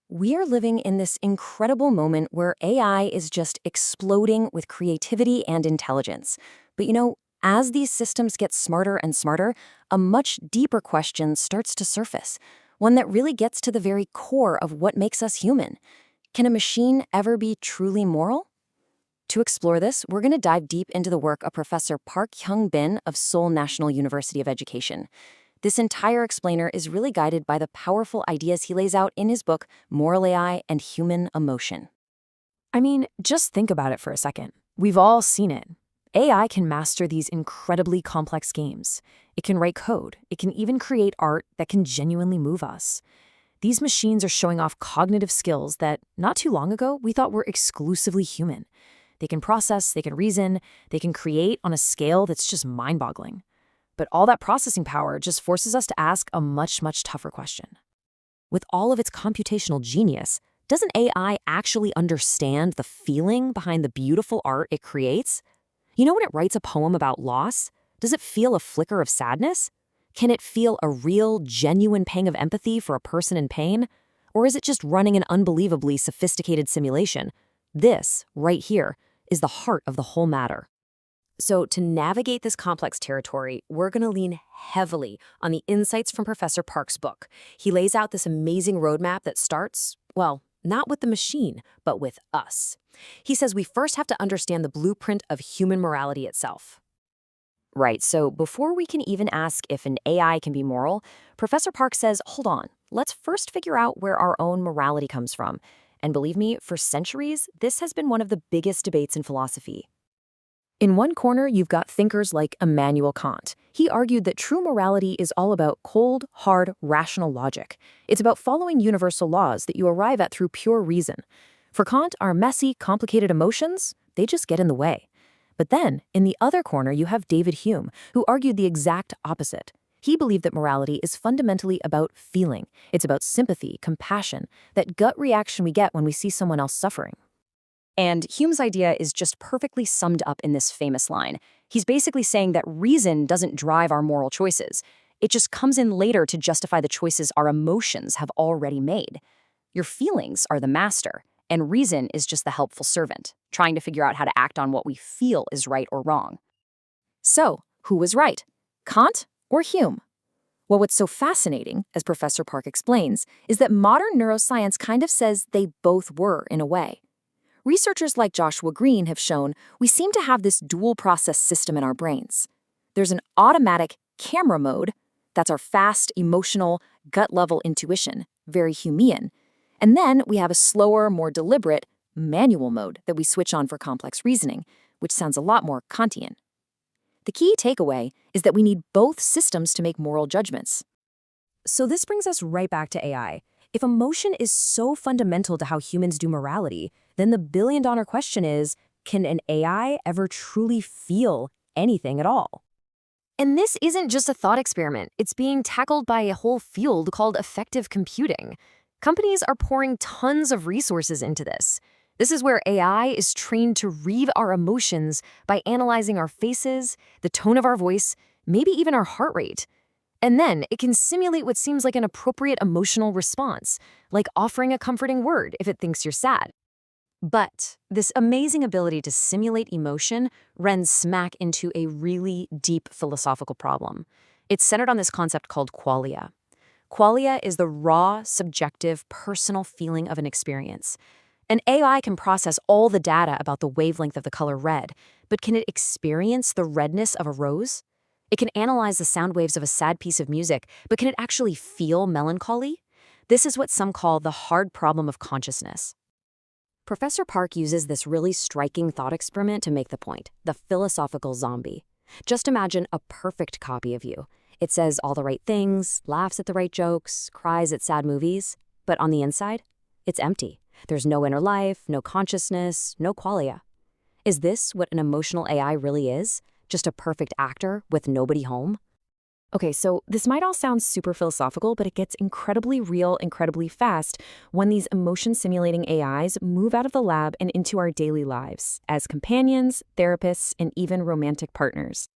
We are living in this incredible moment where AI is just exploding with creativity and intelligence. But as these systems get smarter and smarter, a much deeper question starts to surface, one that really gets to the very core of what makes us human. Can a machine ever be truly moral? To explore this, we're going to dive deep into the work of Professor Park Hyoungbin of Seoul National University of Education. This entire explainer is really guided by the powerful ideas he lays out in his book, Moral AI and Human Emotion. I mean, just think about it for a second. We've all seen it. AI can master these incredibly complex games. It can write code. It can even create art that can genuinely move us. These machines are showing off cognitive skills that, not too long ago, we thought were exclusively human. They can process, they can reason, they can create on a scale that's just mind-boggling. But all that processing power just forces us to ask a much, much tougher question. With all of its computational genius, doesn't AI actually understand the feeling behind the beautiful art it creates? When it writes a poem about loss, does it feel a flicker of sadness? Can it feel a real, genuine pang of empathy for a person in pain? Or is it just running an unbelievably sophisticated simulation? This, right here, is the heart of the whole matter. So to navigate this complex territory, we're going to lean heavily on the insights from Professor Park's book. He lays out this amazing roadmap that starts, well, not with the machine, but with us. He says we first have to understand the blueprint of human morality itself. Right, so before we can even ask if an AI can be moral, Professor Park says, hold on, let's first figure out where our own morality comes from. And believe me, for centuries, this has been one of the biggest debates in philosophy. In one corner, you've got thinkers like Immanuel Kant. He argued that true morality is all about cold, hard, rational logic. It's about following universal laws that you arrive at through pure reason. For Kant, our messy, complicated emotions, they just get in the way. But then, in the other corner, you have David Hume, who argued the exact opposite. He believed that morality is fundamentally about feeling. It's about sympathy, compassion, that gut reaction we get when we see someone else suffering. And Hume's idea is just perfectly summed up in this famous line. He's basically saying that reason doesn't drive our moral choices. It just comes in later to justify the choices our emotions have already made. Your feelings are the master, and reason is just the helpful servant, trying to figure out how to act on what we feel is right or wrong. So, who was right? Kant or Hume? Well, what's so fascinating, as Professor Park explains, is that modern neuroscience kind of says they both were in a way. Researchers like Joshua Green have shown we seem to have this dual process system in our brains. There's an automatic camera mode, that's our fast, emotional, gut-level intuition, very Humean. And then we have a slower, more deliberate, manual mode that we switch on for complex reasoning, which sounds a lot more Kantian. The key takeaway is that we need both systems to make moral judgments. So this brings us right back to AI. If emotion is so fundamental to how humans do morality, then the billion-dollar question is, can an AI ever truly feel anything at all? And this isn't just a thought experiment. It's being tackled by a whole field called effective computing. Companies are pouring tons of resources into this. This is where AI is trained to read our emotions by analyzing our faces, the tone of our voice, maybe even our heart rate. And then it can simulate what seems like an appropriate emotional response, like offering a comforting word if it thinks you're sad. But this amazing ability to simulate emotion runs smack into a really deep philosophical problem. It's centered on this concept called qualia. Qualia is the raw, subjective, personal feeling of an experience. An AI can process all the data about the wavelength of the color red, but can it experience the redness of a rose? It can analyze the sound waves of a sad piece of music, but can it actually feel melancholy? This is what some call the hard problem of consciousness. Professor Park uses this really striking thought experiment to make the point, the philosophical zombie. Just imagine a perfect copy of you. It says all the right things, laughs at the right jokes, cries at sad movies, but on the inside, it's empty. There's no inner life, no consciousness, no qualia. Is this what an emotional AI really is? Just a perfect actor with nobody home? Okay, so this might all sound super philosophical, but it gets incredibly real, incredibly fast when these emotion-simulating AIs move out of the lab and into our daily lives as companions, therapists, and even romantic partners.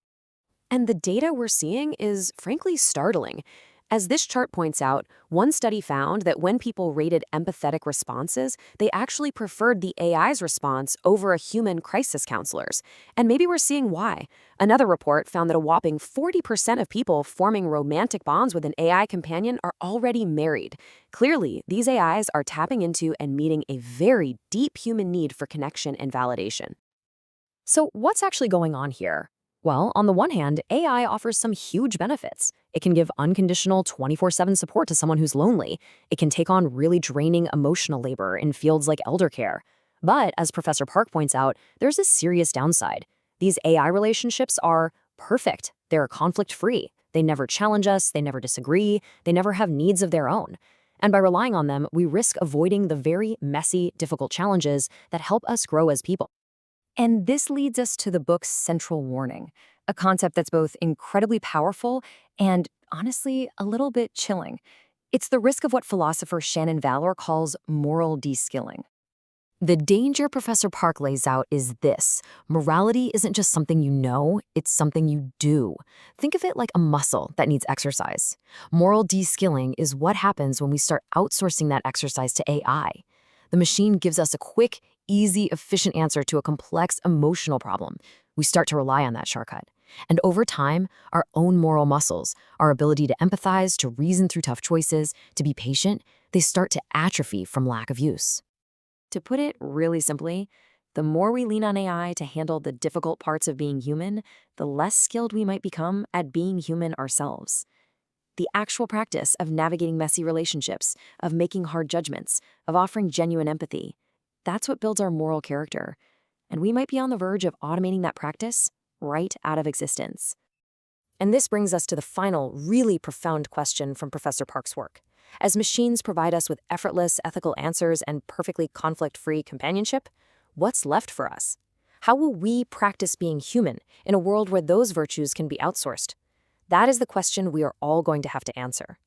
And the data we're seeing is frankly startling. As this chart points out, one study found that when people rated empathetic responses, they actually preferred the AI's response over a human crisis counselor's. And maybe we're seeing why. Another report found that a whopping 40% of people forming romantic bonds with an AI companion are already married. Clearly, these AIs are tapping into and meeting a very deep human need for connection and validation. So, what's actually going on here? Well, on the one hand, AI offers some huge benefits. It can give unconditional 24/7 support to someone who's lonely. It can take on really draining emotional labor in fields like elder care. But, as Professor Park points out, there's a serious downside. These AI relationships are perfect. They're conflict free. They never challenge us, they never disagree, they never have needs of their own. And by relying on them, we risk avoiding the very messy, difficult challenges that help us grow as people. And this leads us to the book's central warning, a concept that's both incredibly powerful and, honestly, a little bit chilling. It's the risk of what philosopher Shannon Valor calls moral de-skilling. The danger Professor Park lays out is this: morality isn't just something you know, it's something you do. Think of it like a muscle that needs exercise. Moral de-skilling is what happens when we start outsourcing that exercise to AI. The machine gives us a quick, easy, efficient answer to a complex emotional problem. We start to rely on that shortcut. And over time, our own moral muscles, our ability to empathize, to reason through tough choices, to be patient, they start to atrophy from lack of use. To put it really simply, the more we lean on AI to handle the difficult parts of being human, the less skilled we might become at being human ourselves. The actual practice of navigating messy relationships, of making hard judgments, of offering genuine empathy, that's what builds our moral character. And we might be on the verge of automating that practice right out of existence. And this brings us to the final, really profound question from Professor Park's work. As machines provide us with effortless, ethical answers and perfectly conflict-free companionship, what's left for us? How will we practice being human in a world where those virtues can be outsourced? That is the question we are all going to have to answer.